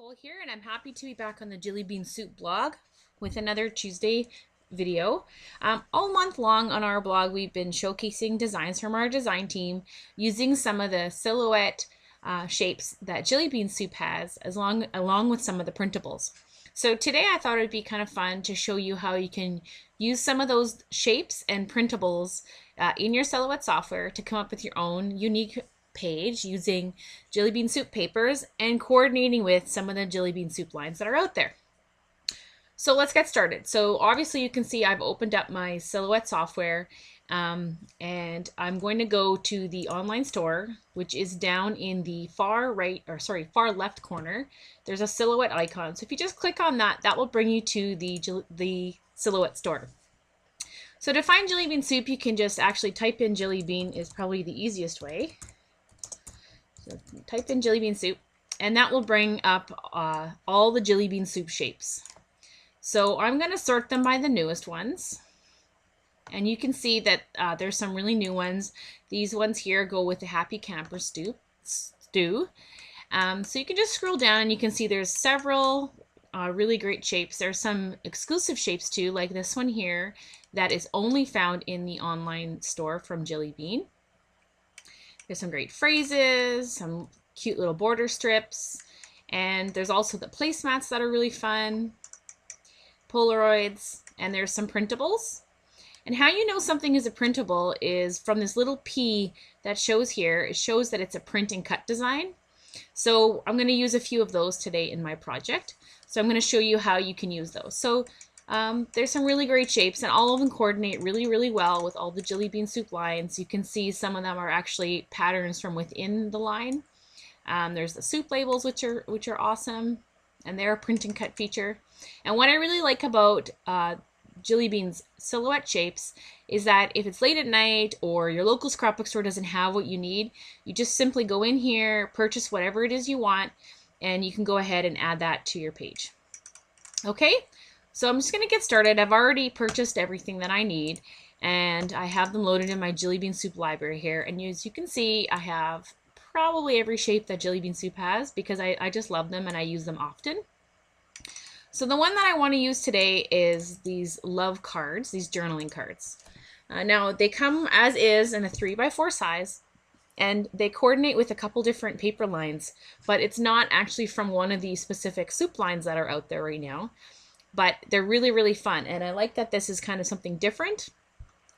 Nicole here, and I'm happy to be back on the Jillibean Soup blog with another Tuesday video. All month long on our blog, we've been showcasing designs from our design team using some of the silhouette shapes that Jillibean Soup has, along with some of the printables. So today I thought it would be kind of fun to show you how you can use some of those shapes and printables in your silhouette software to come up with your own unique page using Jillibean Soup papers and coordinating with some of the Jillibean Soup lines that are out there. So let's get started. So obviously you can see I've opened up my silhouette software and I'm going to go to the online store, which is down in the far left corner. There's a silhouette icon. So if you just click on that, that will bring you to the silhouette store. So to find Jillibean Soup, you can just actually type in Jillibean is probably the easiest way. So type in Jillibean Soup, and that will bring up all the Jillibean Soup shapes. So I'm going to sort them by the newest ones. And you can see that there's some really new ones. These ones here go with the Happy Camper stew. So you can just scroll down and you can see there's several really great shapes. There's some exclusive shapes too, like this one here that is only found in the online store from Jillibean. There's some great phrases, some cute little border strips, and there's also the placemats that are really fun, Polaroids, and there's some printables. And how you know something is a printable is from this little P that shows here. It shows that it's a print and cut design. So I'm going to use a few of those today in my project. So I'm going to show you how you can use those. So there's some really great shapes, and all of them coordinate really, really well with all the Jillibean Soup lines. You can see some of them are actually patterns from within the line. There's the soup labels, which are awesome, and they're a print and cut feature. And what I really like about Jillibean's silhouette shapes is that if it's late at night or your local scrapbook store doesn't have what you need, you just simply go in here, purchase whatever it is you want, and you can go ahead and add that to your page. Okay, so I'm just going to get started. I've already purchased everything that I need, and I have them loaded in my Jillibean Soup library here. And as you can see, I have probably every shape that Jillibean Soup has because I just love them and I use them often. So the one that I want to use today is these love cards, these journaling cards. Now they come as is in a 3x4 size, and they coordinate with a couple different paper lines, but it's not actually from one of the specific soup lines that are out there right now. But they're really, really fun, and I like that this is kind of something different.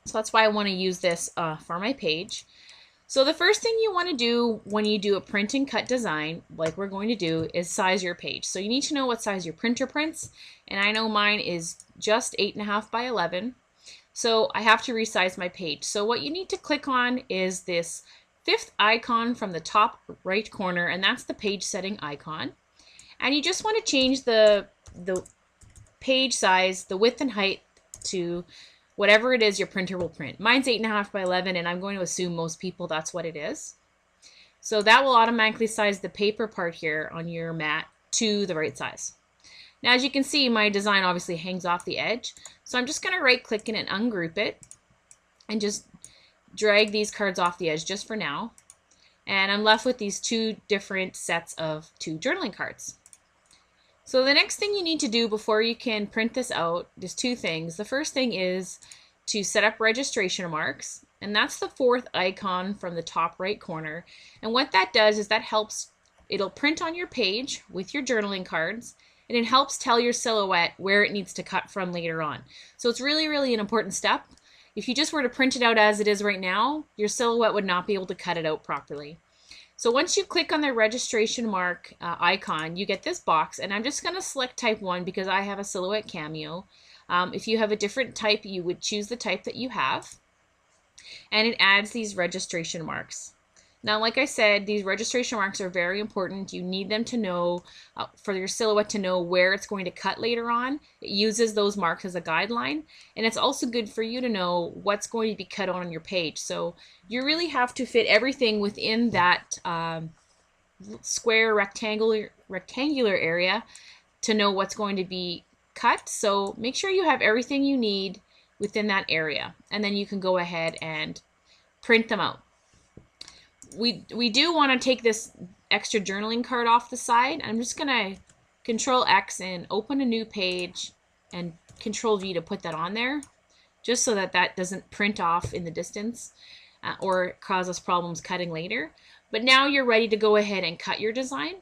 So that's why I want to use this for my page. So the first thing you want to do when you do a print and cut design, like we're going to do, is size your page. So you need to know what size your printer prints, and I know mine is just 8.5 by 11. So I have to resize my page. So what you need to click on is this fifth icon from the top right corner, and that's the page setting icon. And you just want to change the page size, the width and height, to whatever it is your printer will print. Mine's 8.5 by 11, and I'm going to assume most people that's what it is. So that will automatically size the paper part here on your mat to the right size. Now as you can see, my design obviously hangs off the edge. So I'm just going to right click it and ungroup it and just drag these cards off the edge just for now. And I'm left with these two different sets of 2 journaling cards. So the next thing you need to do before you can print this out, there's 2 things. The first thing is to set up registration marks, and that's the 4th icon from the top right corner. And what that does is that helps, it'll print on your page with your journaling cards, and it helps tell your silhouette where it needs to cut from later on. So it's really, really an important step. If you just were to print it out as it is right now, your silhouette would not be able to cut it out properly. So once you click on the registration mark icon, you get this box, and I'm just going to select type 1 because I have a silhouette cameo. If you have a different type, you would choose the type that you have, and it adds these registration marks. Now, like I said, these registration marks are very important. You need them to know, for your silhouette to know where it's going to cut later on. It uses those marks as a guideline, and it's also good for you to know what's going to be cut on your page. So you really have to fit everything within that square rectangular area to know what's going to be cut. So make sure you have everything you need within that area, and then you can go ahead and print them out. We do want to take this extra journaling card off the side. I'm just going to Control X and open a new page and Control V to put that on there, just so that that doesn't print off in the distance or cause us problems cutting later. But now you're ready to go ahead and cut your design.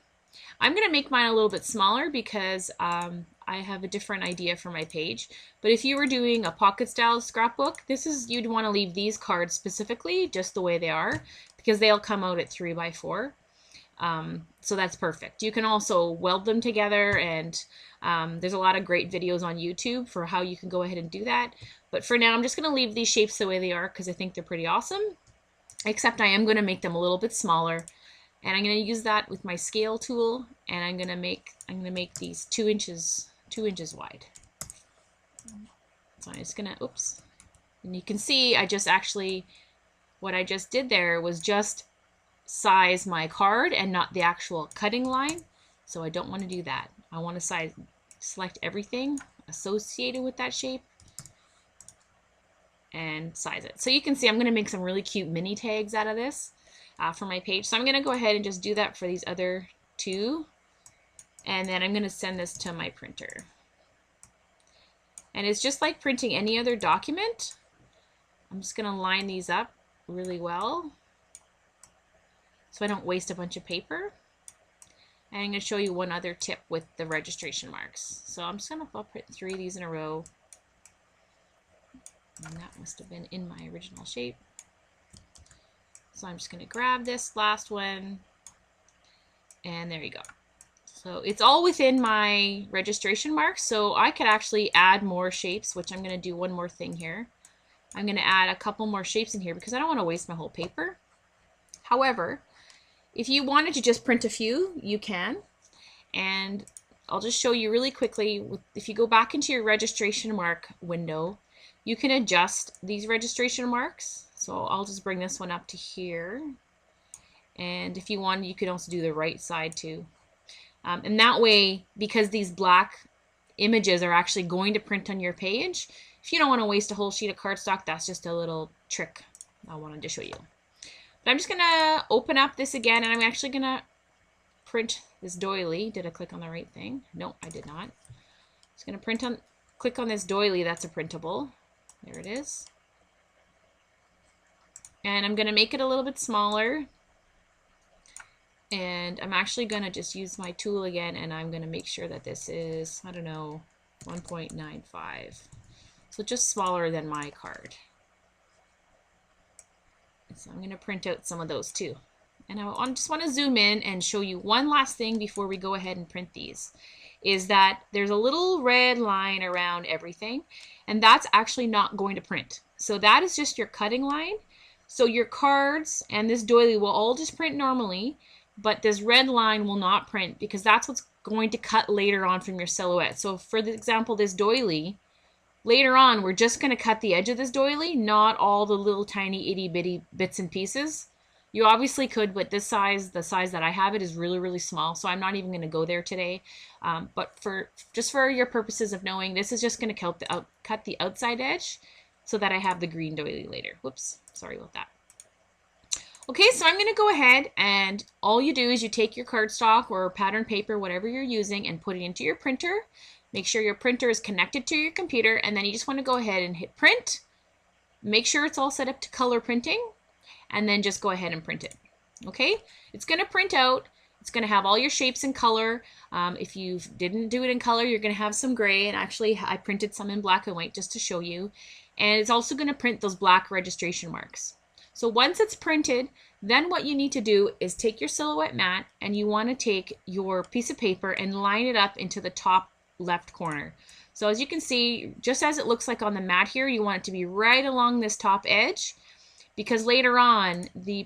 I'm going to make mine a little bit smaller because I have a different idea for my page. But if you were doing a pocket style scrapbook, you'd want to leave these cards specifically just the way they are, because they'll come out at 3 by 4. So that's perfect. You can also weld them together, and there's a lot of great videos on YouTube for how you can go ahead and do that. But for now, I'm just going to leave these shapes the way they are because I think they're pretty awesome, except I am going to make them a little bit smaller. And I'm going to use that with my scale tool, and I'm going to make these 2 inches wide. So I'm just going to, oops. And you can see what I just did there was just size my card and not the actual cutting line. So I don't want to do that. I want to select everything associated with that shape and size it. So you can see I'm going to make some really cute mini tags out of this for my page. So I'm going to go ahead and just do that for these other 2. And then I'm going to send this to my printer. And it's just like printing any other document. I'm just going to line these up really well so I don't waste a bunch of paper. And I'm going to show you one other tip with the registration marks. So I'm just going to print 3 of these in a row. And that must have been in my original shape. So I'm just going to grab this last one. And there you go. So it's all within my registration marks. So I could actually add more shapes, which I'm going to do one more thing here. I'm going to add a couple more shapes in here because I don't want to waste my whole paper. However, if you wanted to just print a few, you can. And I'll just show you really quickly. If you go back into your registration mark window, you can adjust these registration marks. So I'll just bring this one up to here. And if you want, you could also do the right side too. And that way, because these black images are actually going to print on your page, if you don't want to waste a whole sheet of cardstock, that's just a little trick I wanted to show you. But I'm just going to open up this again, and I'm actually going to print this doily. Did I click on the right thing? No, I did not. Just going to click on this doily that's a printable. There it is. And I'm going to make it a little bit smaller. And I'm actually going to just use my tool again, and I'm going to make sure that this is, I don't know, 1.95. So just smaller than my card. So I'm going to print out some of those too. And I just want to zoom in and show you one last thing before we go ahead and print these. Is that there's a little red line around everything, and that's actually not going to print. So that is just your cutting line. So your cards and this doily will all just print normally, but this red line will not print because that's what's going to cut later on from your silhouette. So for example, this doily, later on, we're just going to cut the edge of this doily, not all the little tiny itty bitty bits and pieces. You obviously could, but this size, the size that I have it is really, really small. So I'm not even going to go there today. But just for your purposes of knowing, this is just going to cut the outside edge so that I have the green doily later. Whoops, sorry about that. Okay, so I'm going to go ahead, and all you do is you take your cardstock or pattern paper, whatever you're using, and put it into your printer. Make sure your printer is connected to your computer, and then you just want to go ahead and hit print. Make sure it's all set up to color printing, and then just go ahead and print it. Okay, it's going to print out. It's going to have all your shapes in color. If you didn't do it in color, you're going to have some gray, and actually I printed some in black and white just to show you. And it's also going to print those black registration marks. So once it's printed, then what you need to do is take your silhouette mat, and you want to take your piece of paper and line it up into the top left corner. So as you can see, just as it looks like on the mat here, you want it to be right along this top edge, because later on the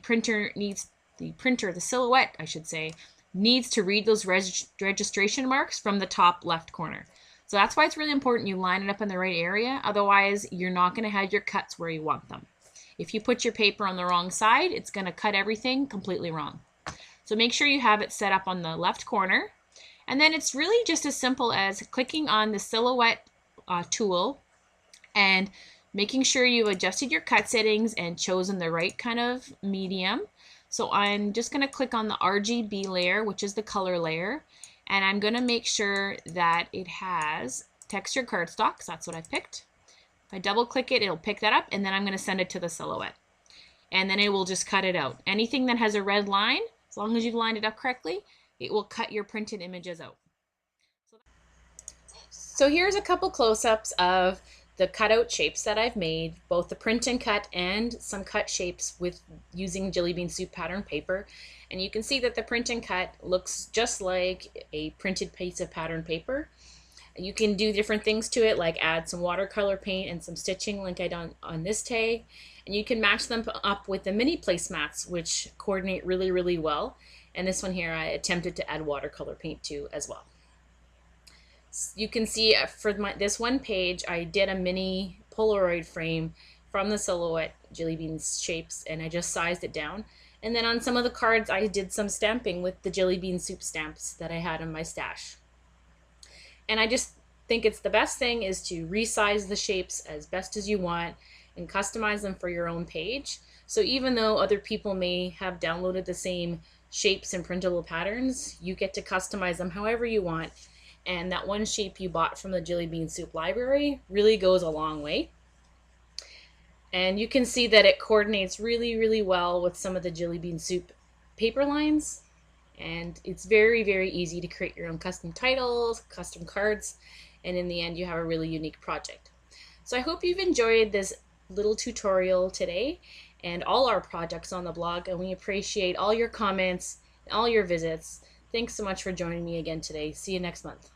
silhouette, I should say, needs to read those registration marks from the top left corner. So that's why it's really important you line it up in the right area. Otherwise, you're not going to have your cuts where you want them. If you put your paper on the wrong side, it's going to cut everything completely wrong. So make sure you have it set up on the left corner. And then it's really just as simple as clicking on the silhouette tool and making sure you've adjusted your cut settings and chosen the right kind of medium. So I'm just going to click on the RGB layer, which is the color layer. And I'm going to make sure that it has textured cardstock, that's what I picked. If I double click it, it'll pick that up, and then I'm going to send it to the silhouette. And then it will just cut it out. Anything that has a red line, as long as you've lined it up correctly, it will cut your printed images out. So here's a couple close-ups of the cutout shapes that I've made, both the print and cut and some cut shapes with using Jillibean Soup pattern paper. And you can see that the print and cut looks just like a printed piece of pattern paper. You can do different things to it, like add some watercolor paint and some stitching like I done on this tag. And you can match them up with the mini placemats, which coordinate really, really well. And this one here, I attempted to add watercolor paint to as well. You can see for this one page, I did a mini Polaroid frame from the silhouette Jillibean shapes, and I just sized it down. And then on some of the cards, I did some stamping with the Jillibean Soup stamps that I had in my stash. And I just think it's the best thing is to resize the shapes as best as you want and customize them for your own page. So even though other people may have downloaded the same shapes and printable patterns, you get to customize them however you want. And that one shape you bought from the Jillibean Soup library really goes a long way. And you can see that it coordinates really, really well with some of the Jillibean Soup paper lines. And it's very, very easy to create your own custom titles, custom cards, and in the end you have a really unique project. So I hope you've enjoyed this little tutorial today and all our projects on the blog, and we appreciate all your comments and all your visits. Thanks so much for joining me again today. See you next month.